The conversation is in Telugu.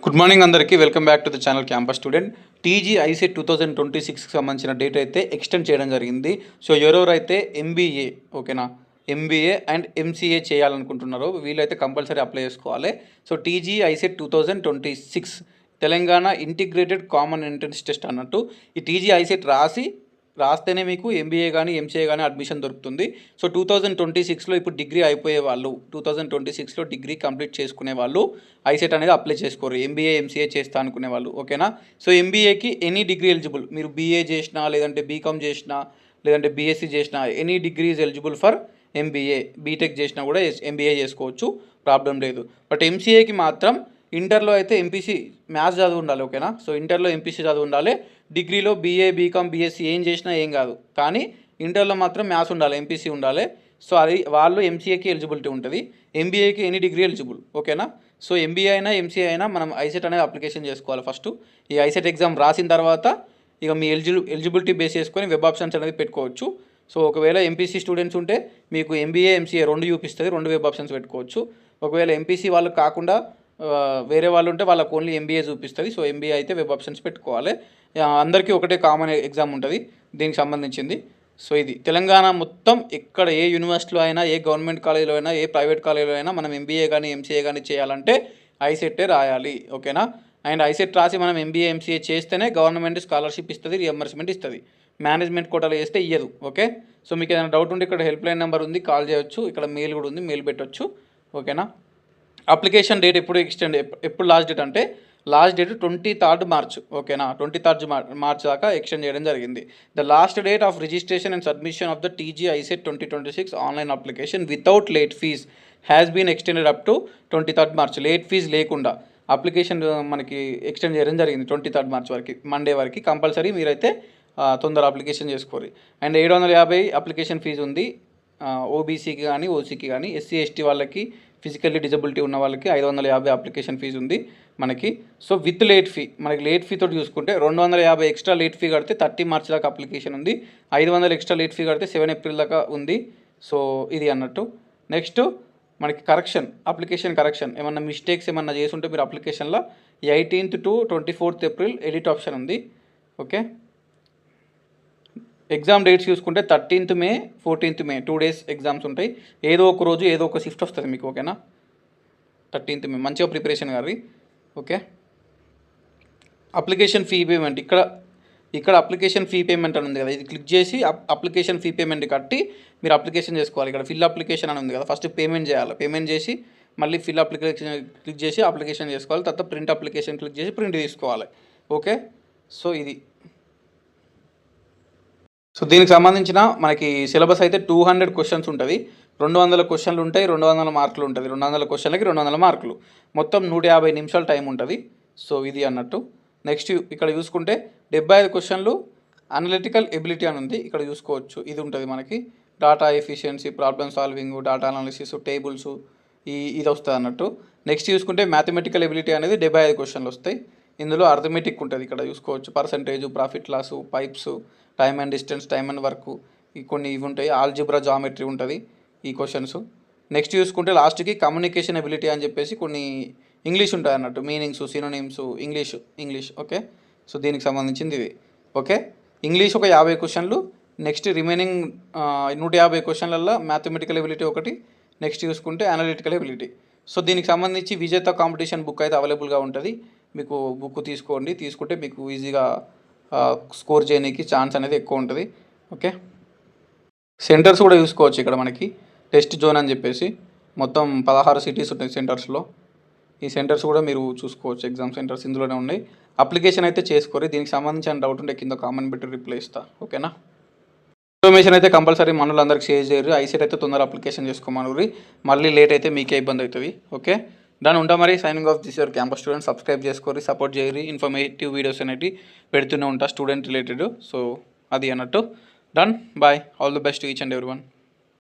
గుడ్ మార్నింగ్ అందరికీ welcome back to the channel campus student. TG ICET 2026కి సంబంధించిన డేట్ అయితే ఎక్స్టెండ్ చేయడం జరిగింది. సో ఎవరెవరైతే ఎంబీఏ ఓకేనా ఎంబీఏ అండ్ ఎంసీఏ చేయాలనుకుంటున్నారో వీళ్ళైతే కంపల్సరీ అప్లై చేసుకోవాలి. So TG ICET 2026 Telangana integrated common entrance test అన్నట్టు ఈ టీజీ ఐసెట్ రాస్తేనే మీకు ఎంబీఏ కానీ ఎంసీఏ కానీ అడ్మిషన్ దొరుకుతుంది. సో 2026లో ఇప్పుడు డిగ్రీ అయిపోయే వాళ్ళు 2026లో డిగ్రీ కంప్లీట్ చేసుకునే వాళ్ళు ఐసెట్ అనేది అప్లై చేసుకోరు. ఎంబీఏ ఎంసీఏ చేస్తా అనుకునే వాళ్ళు ఓకేనా. సో ఎంబీఏకి ఎనీ డిగ్రీ ఎలిజిబుల్, మీరు బీఏ చేసినా లేదంటే బీకామ్ చేసినా లేదంటే బీఎస్సీ చేసినా any degree is eligible for MBA. BTech చేసినా కూడా ఎంబీఏ చేసుకోవచ్చు, ప్రాబ్లం లేదు. బట్ ఎంసీఏకి మాత్రం ఇంటర్లో అయితే ఎంపీసీ మ్యాథ్స్ చదువు ఉండాలి ఓకేనా. సో ఇంటర్లో ఎంపీసీ చదువు ఉండాలి. డిగ్రీలో బీఏ బీకామ్ బీఎస్సీ ఏం చేసినా ఏం కాదు, కానీ ఇంటర్లో మాత్రం మ్యాథ్స్ ఉండాలి, ఎంపీసీ ఉండాలి. సో అది వాళ్ళు ఎంసీఏకి ఎలిజిబిలిటీ ఉంటుంది. ఎంబీఏకి ఎనీ డిగ్రీ ఎలిజిబుల్ ఓకేనా. సో ఎంబీఏ అయినా ఎంసీఏ అయినా మనం ఐసెట్ అనేది అప్లికేషన్ చేసుకోవాలి. ఫస్ట్ ఈ ఐసెట్ ఎగ్జామ్ రాసిన తర్వాత ఇక మీ ఎలిజిబిలిటీ బేస్ చేసుకొని వెబ్ ఆప్షన్స్ అనేది పెట్టుకోవచ్చు. సో ఒకవేళ ఎంపీసీ స్టూడెంట్స్ ఉంటే మీకు ఎంబీఏ ఎంసీఏ రెండు చూపిస్తుంది, రెండు వెబ్ ఆప్షన్స్ పెట్టుకోవచ్చు. ఒకవేళ ఎంపీసీ వాళ్ళు కాకుండా వేరే వాళ్ళు ఉంటే వాళ్ళకు ఓన్లీ ఎంబీఏ చూపిస్తుంది. సో ఎంబీఏ అయితే వెబ్ ఆప్షన్స్ పెట్టుకోవాలి. అందరికీ ఒకటే కామన్ ఎగ్జామ్ ఉంటుంది దీనికి సంబంధించింది. సో ఇది తెలంగాణ మొత్తం ఎక్కడ ఏ యూనివర్సిటీలో అయినా ఏ గవర్నమెంట్ కాలేజీలో అయినా ఏ ప్రైవేట్ కాలేజీలో అయినా మనం ఎంబీఏ కానీ ఎంసీఏ కానీ చేయాలంటే ఐసెట్టే రాయాలి ఓకేనా. అండ్ ఐసెట్ రాసి మనం ఎంబీఏ ఎంసీఏ చేస్తేనే గవర్నమెంట్ స్కాలర్షిప్ ఇస్తుంది, రియంబర్స్మెంట్ ఇస్తుంది. మేనేజ్మెంట్ కోటాలో చేస్తే ఇయ్యదు ఓకే. సో మీకు ఏదైనా డౌట్ ఉంటే ఇక్కడ హెల్ప్ లైన్ నెంబర్ ఉంది, కాల్ చేయొచ్చు. ఇక్కడ మెయిల్ కూడా ఉంది, మెయిల్ పెట్టవచ్చు ఓకేనా. అప్లికేషన్ డేట్ ఎప్పుడు లాస్ట్ డేట్ అంటే లాస్ట్ డేట్ 23rd March ఓకేనా. 23rd March దాకా ఎక్స్టెండ్ చేయడం జరిగింది. The last date of registration and submission of the TG ICET 2026 online application without late fee has been extended up to 23rd March. Late fee లేకుండా అప్లికేషన్ మనకి ఎక్స్టెండ్ చేయడం జరిగింది 23rd March వరకు, మండే వరకు. కంపల్సరీ మీరైతే తొందర అప్లికేషన్ చేసుకోవాలి. అండ్ 750 అప్లికేషన్ ఫీజు ఉంది ఓబీసీకి కానీ ఓసీకి కానీ. ఎస్సీ ఎస్టీ వాళ్ళకి ఫిజికల్లీ డిజబిలిటీ ఉన్న వాళ్ళకి 550 అప్లికేషన్ ఫీజు ఉంది మనకి. సో విత్ లేట్ ఫీ, మనకి లేట్ ఫీ తోటి చూసుకుంటే 250 ఎక్స్ట్రా లేట్ ఫీ కడితే 30 March దాకా అప్లికేషన్ ఉంది. 500 ఎక్స్ట్రా లేట్ ఫీ కడితే 7 April దాకా ఉంది. సో ఇది అన్నట్టు. నెక్స్ట్ మనకి అప్లికేషన్ కరెక్షన్ ఏమన్నా మిస్టేక్స్ ఏమన్నా చేసి ఉంటే మీరు అప్లికేషన్లో 18th to 24th April edit option ఉంది ఓకే. ఎగ్జామ్ డేట్స్ చూసుకుంటే 13th May 14th May 2 days exams ఉంటాయి. ఏదో ఒక రోజు ఏదో ఒక షిఫ్ట్ వస్తుంది మీకు ఓకేనా. 13th May మంచిగా ప్రిపరేషన్ కాదు ఓకే. అప్లికేషన్ ఫీ పేమెంట్ ఇక్కడ అప్లికేషన్ ఫీ పేమెంట్ అని ఉంది కదా, ఇది క్లిక్ చేసి అప్లికేషన్ ఫీ పేమెంట్ కట్టి మీరు అప్లికేషన్ చేసుకోవాలి. ఇక్కడ ఫిల్ అప్లికేషన్ అని ఉంది కదా, ఫస్ట్ పేమెంట్ చేయాలి. పేమెంట్ చేసి మళ్ళీ ఫిల్ అప్లికేషన్ క్లిక్ చేసి అప్లికేషన్ చేసుకోవాలి. తర్వాత ప్రింట్ అప్లికేషన్ క్లిక్ చేసి ప్రింట్ తీసుకోవాలి ఓకే. సో ఇది. సో దీనికి సంబంధించిన మనకి సిలబస్ అయితే 200 క్వశ్చన్స్ ఉంటుంది. 200 క్వశ్చన్లు ఉంటాయి, 200 మార్కులు ఉంటుంది. 200 క్వశ్చన్లకి 200 మార్కులు, మొత్తం 150 నిమిషాలు టైం ఉంటుంది. సో ఇది అన్నట్టు. నెక్స్ట్ ఇక్కడ చూసుకుంటే 75 క్వశ్చన్లు అనలిటికల్ ఎబిలిటీ అని ఉంది, ఇక్కడ చూసుకోవచ్చు. ఇది ఉంటుంది మనకి data efficiency, problem solving, data analysis, tables ఇది వస్తుంది అన్నట్టు. నెక్స్ట్ చూసుకుంటే మ్యాథమెటికల్ ఎబిలిటీ అనేది 75 క్వశ్చన్లు వస్తాయి. ఇందులో అర్థమెటిక్ ఉంటుంది, ఇక్కడ చూసుకోవచ్చు. Percentage, profit loss, pipes, time and distance, time and work, కొన్ని ఇవి ఉంటాయి. ఆల్జిబ్రా, జామెట్రీ ఉంటుంది ఈ క్వశ్చన్స్. నెక్స్ట్ చూసుకుంటే లాస్ట్కి కమ్యూనికేషన్ ఎబిలిటీ అని చెప్పేసి కొన్ని ఇంగ్లీష్ ఉంటాయి అన్నట్టు, meanings, synonyms, English okay. So దీనికి సంబంధించింది ఇది ఓకే. ఇంగ్లీష్ ఒక 50 క్వశ్చన్లు. నెక్స్ట్ రిమైనింగ్ 150 క్వశ్చన్లలో మ్యాథమెటికల్ ఎబిలిటీ ఒకటి. నెక్స్ట్ చూసుకుంటే అనలిటికల్ ఎబిలిటీ. సో దీనికి సంబంధించి విజేత కాంపిటీషన్ బుక్ అయితే అవైలబుల్గా ఉంటుంది. మీకు బుక్ తీసుకుంటే మీకు ఈజీగా స్కోర్ చేయడానికి ఛాన్స్ అనేది ఎక్కువ ఉంటుంది ఓకే. సెంటర్స్ కూడా చూసుకోవచ్చు. ఇక్కడ మనకి టెస్ట్ జోన్ అని చెప్పేసి మొత్తం 16 సిటీస్ ఉంటాయి సెంటర్స్లో. ఈ సెంటర్స్ కూడా మీరు చూసుకోవచ్చు, ఎగ్జామ్ సెంటర్స్ ఇందులోనే ఉన్నాయి. అప్లికేషన్ అయితే చేసుకోరు. దీనికి సంబంధించిన డౌట్ ఉంటే కింద కామెంట్ పెట్టి రిప్లై ఇస్తా ఓకేనా. ఇన్ఫర్మేషన్ అయితే కంపల్సరీ మనలందరికీ షేర్ చేయరు. ఐసెట్ అయితే తొందర అప్లికేషన్ చేసుకోమని, మళ్ళీ లేట్ అయితే మీకే ఇబ్బంది అవుతుంది ఓకే. దాని ఉంటా మరి signing off this your campus student. Subscribe చేసుకోరి, సపోర్ట్ చేయరు. ఇన్ఫర్మేటివ్ వీడియోస్ అనేవి పెడుతూనే ఉంటా స్టూడెంట్ రిలేటెడ్. సో అది అన్నట్టు. Done, bye, all the best to each and everyone.